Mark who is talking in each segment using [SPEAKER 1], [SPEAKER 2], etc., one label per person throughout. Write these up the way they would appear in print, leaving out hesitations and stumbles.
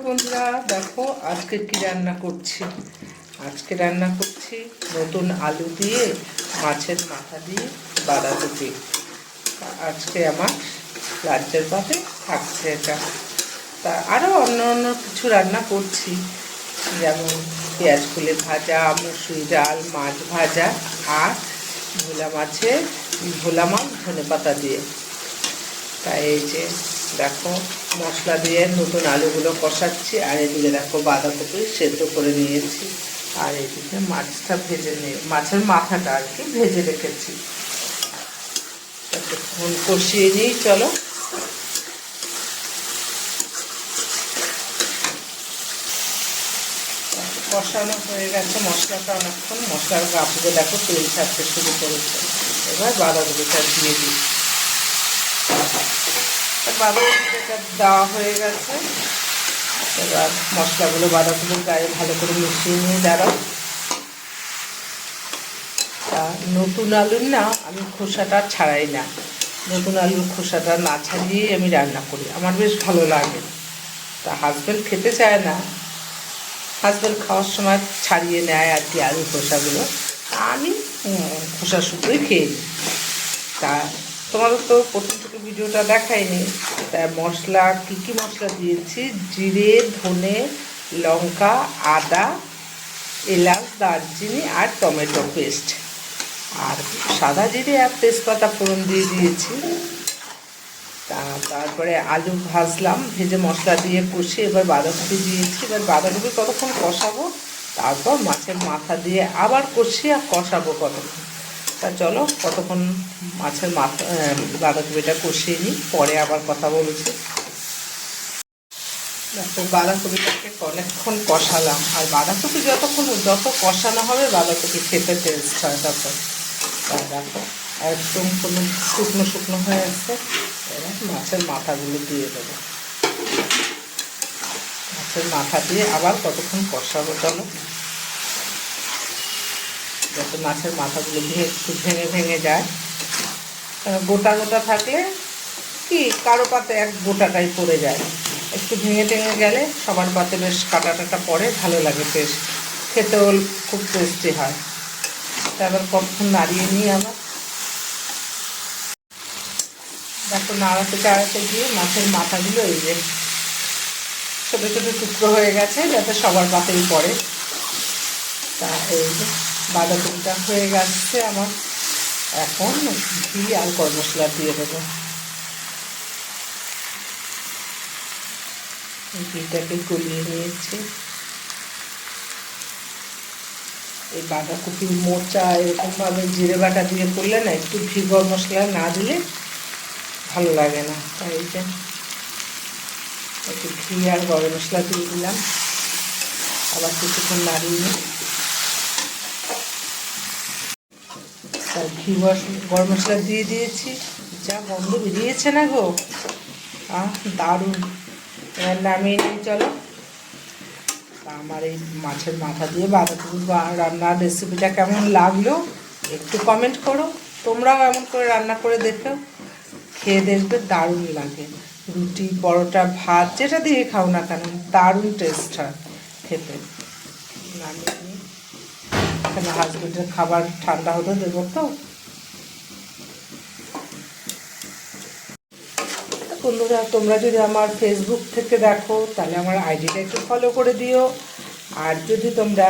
[SPEAKER 1] বন্ধুরা, দেখো আজকে কি রান্না করছি। আজকে রান্না করছি নতুন আলু দিয়ে মাছের মাথা দিয়ে বাঁধাকপি। আজকে আমার লাঞ্চের পাতে থাকছে এটা। তা আরও অন্য অন্য কিছু রান্না করছি, যেমন পেঁয়াজ ফুলে ভাজা, মুসুরি ডাল, মাছ ভাজা আর ভোলা মাছ ধনেপাতা দিয়ে। তাই এই যে দেখো মশলা দিয়ে নতুন আলুগুলো কষাচ্ছি, আর এদিকে দেখো বাঁধাকপি সেদ্ধ করে নিয়েছি, আর এদিকে মাছটা ভেজে নিয়ে মাছের মাথাটা আর কি ভেজে রেখেছি। এখন কষিয়ে নিই, চলো। কষানো হয়ে গেছে মশলাটা অনেকক্ষণ, মশলার গাপুকে দেখো তেল ছাড়তে শুরু করেছে। এবার বাঁধাকপিটা দিয়ে দিই। বাঁধাকপিটা দেওয়া হয়ে গেছে, এবার মশলাগুলো বাঁধাকপির গায়ে ভালো করে মিশিয়ে নিয়ে দাঁড়াও। তা নতুন আলুর না আমি খোসাটা ছাড়াই না, নতুন আলুর খোসাটা না ছাড়িয়েই আমি রান্না করি, আমার বেশ ভালো লাগে। তা হাজব্যান্ড খেতে চায় না, হাজব্যান্ড খাওয়ার সময় ছাড়িয়ে নেয় আর কি আলুর খোসাগুলো, আমি খোসা শুধুই খেয়ে নিই। তা তোমাদের তো প্রথম থেকে ভিডিওটা দেখাইনি। তা মশলা কী কী মশলা দিয়েছি: জিরে, ধনে, লঙ্কা, আদা, এলাচ, দারচিনি আর টমেটো পেস্ট, আর সাদা জিরে আর তেজপাতা ফোড়ন দিয়ে দিয়েছি। তারপরে আলু ভাজলাম, ভেজে মশলা দিয়ে কষিয়ে এবার বাঁধাকপি দিয়েছি। এবার বাঁধাকপি কতক্ষণ কষাবো, তারপর মাছের মাথা দিয়ে আবার কষিয়ে কষাবো কতক্ষণ। তা চলো কতক্ষণ মাছের মাথা বাঁধাকপিটা কষিয়ে নিই, পরে আবার কথা বলছি। দেখো বাঁধাকপিটাকে অনেকক্ষণ কষালাম, আর বাঁধাকপি যত কষানো হবে বাঁধাকপি খেতে টেস্ট হয় তখন। দেখো একদম কোনো শুকনো শুকনো হয়ে আসছে। এবার মাছের মাথাগুলো দিয়ে দেবো, মাছের মাথা দিয়ে আবার কতক্ষণ কষাবো চলো। যাতে মাছের মাথাগুলো একটু ভেঙে ভেঙে যায়, গোটা গোটা থাকলে কি কারো পাতে এক গোটাটাই পড়ে যায়, একটু ভেঙে টেঙে গেলে সবার পাতে বেশ কাটা টাটা পড়ে, ভালো লাগে, বেশ খেতেও খুব টেস্টি হয়। তারপর কতক্ষণ নাড়িয়ে নিই আবার। দেখো নাড়াতে চাড়াতে গিয়ে মাছের মাথাগুলো এই যে ছোটো ছোটো টুকরো হয়ে গেছে, যাতে সবার পাতেই পড়ে। তা এই যে বাঁধাকপিটা হয়ে গেছে আমার, এখন ঘি আর গরম মশলা দিয়ে দেবো। ঘিটাকে গলিয়ে নিয়েছি। এই বাঁধাকপির মোচা এরকমভাবে জিরে বাটা দিয়ে করলে না, একটু ঘি গরম মশলা না দিলে ভালো লাগে না। তাই এই যে একটু ঘি আর গরম মশলা দিয়ে দিলাম, আবার কিছুক্ষণ নাড়িয়ে নিই। তার ঘি গরম মশলা দিয়ে দিয়েছি, যা গন্ধ বেরিয়েছে না গো, দারুণ। এবার নামিয়ে নিই চলো। আমার এই মাছের মাথা দিয়ে বাঁধাকপি রান্নার রেসিপিটা কেমন লাগলো একটু কমেন্ট করো। তোমরাও এমন করে রান্না করে দেখো, খেয়ে দেখবে দারুণ লাগে। রুটি, পরোটা, ভাত যেটা দিয়ে খাও না কেন দারুণ টেস্ট হয় খেতে। নামিয়ে নিই, এখানে হাজবেন্ডের খাবার ঠান্ডা হতে দেবো তো। বন্ধুরা, তোমরা যদি আমার ফেসবুক থেকে দেখো তাহলে আমার আইডিটা একটু ফলো করে দিও, আর যদি তোমরা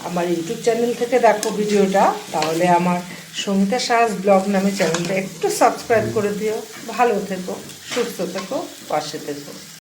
[SPEAKER 1] আমার ইউটিউব চ্যানেল থেকে দেখো ভিডিওটা, তাহলে আমার সঙ্গীতা সাহাস ব্লগ নামে চ্যানেলটা একটু সাবস্ক্রাইব করে দিও। ভালো থেকো, সুস্থ থেকো, পাশে থেকো।